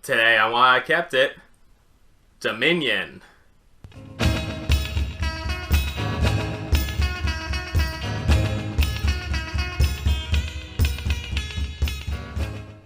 Today on Why I Kept It, Dominion.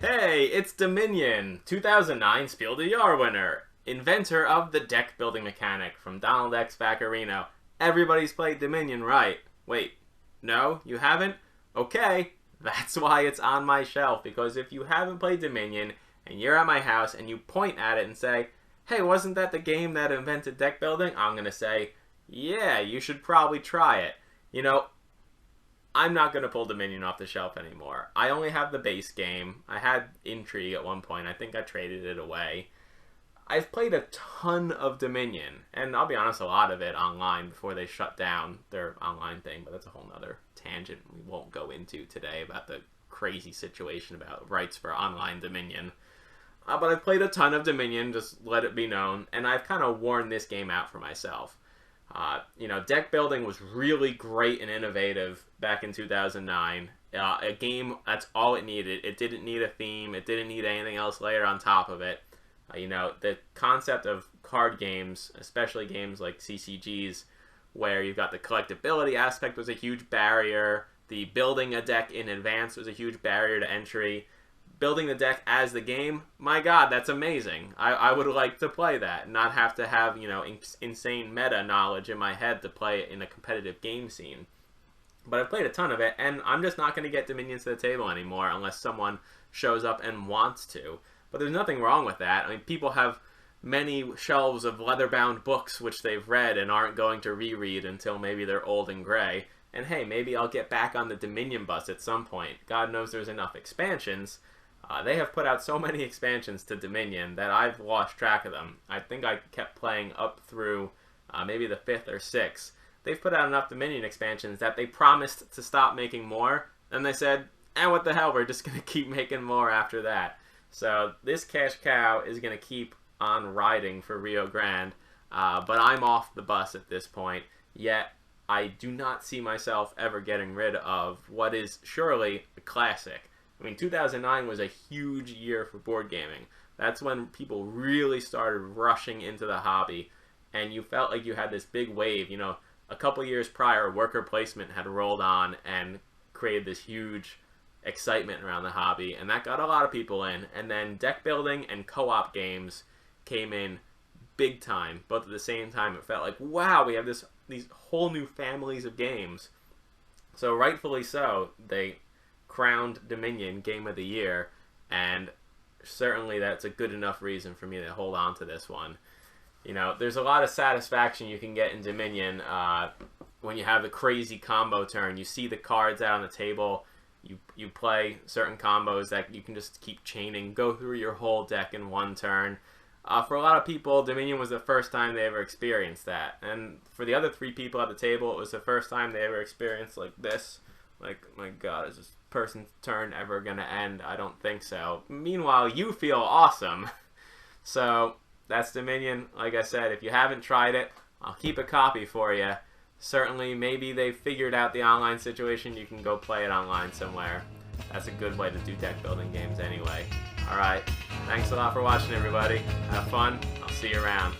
Hey, it's Dominion, 2009 Spiel des Jahres winner, inventor of the deck building mechanic from Donald X Vaccarino. Everybody's played Dominion, right? Wait, no, you haven't? Okay, that's why it's on my shelf, because if you haven't played Dominion and you're at my house and you point at it and say, hey, wasn't that the game that invented deck building? I'm going to say, yeah, you should probably try it. You know, I'm not going to pull Dominion off the shelf anymore. I only have the base game. I had Intrigue at one point. I think I traded it away. I've played a ton of Dominion, and I'll be honest, a lot of it online before they shut down their online thing, but that's a whole nother tangent we won't go into today about the crazy situation about rights for online Dominion. But I've played a ton of Dominion, just let it be known, and I've kind of worn this game out for myself. Deck building was really great and innovative back in 2009. A game, that's all it needed. It didn't need a theme. It didn't need anything else layered on top of it. The concept of card games, especially games like CCGs, where you've got the collectability aspect was a huge barrier. The building a deck in advance was a huge barrier to entry. Building the deck as the game, my god, that's amazing. I would like to play that, not have to have, insane meta knowledge in my head to play it in a competitive game scene. But I've played a ton of it, and I'm just not going to get Dominions to the table anymore unless someone shows up and wants to. But there's nothing wrong with that. I mean, people have many shelves of leather-bound books which they've read and aren't going to reread until maybe they're old and gray. And hey, maybe I'll get back on the Dominion bus at some point. God knows there's enough expansions. They have put out so many expansions to Dominion that I've lost track of them. I think I kept playing up through maybe the 5th or 6th. They've put out enough Dominion expansions that they promised to stop making more, and they said, what the hell, we're just going to keep making more after that. So this cash cow is going to keep on riding for Rio Grande, but I'm off the bus at this point, yet I do not see myself ever getting rid of what is surely a classic. I mean, 2009 was a huge year for board gaming. That's when people really started rushing into the hobby, and you felt like you had this big wave. A couple years prior, worker placement had rolled on and created this huge excitement around the hobby, and that got a lot of people in. And then deck building and co-op games came in big time, both at the same time. It felt like, wow, we have these whole new families of games. So rightfully so, they crowned Dominion Game of the Year, and certainly that's a good enough reason for me to hold on to this one. There's a lot of satisfaction you can get in Dominion when you have the crazy combo turn. You see the cards out on the table, you play certain combos that you can just keep chaining, go through your whole deck in one turn. For a lot of people, Dominion was the first time they ever experienced that, and for the other 3 people at the table, it was the first time they ever experienced like this. Like, my god, is this person's turn ever gonna end? I don't think so. Meanwhile, you feel awesome. So, that's Dominion. Like I said, if you haven't tried it, I'll keep a copy for you. Certainly, maybe they've figured out the online situation. You can go play it online somewhere. That's a good way to do deck building games anyway. Alright, thanks a lot for watching, everybody. Have fun. I'll see you around.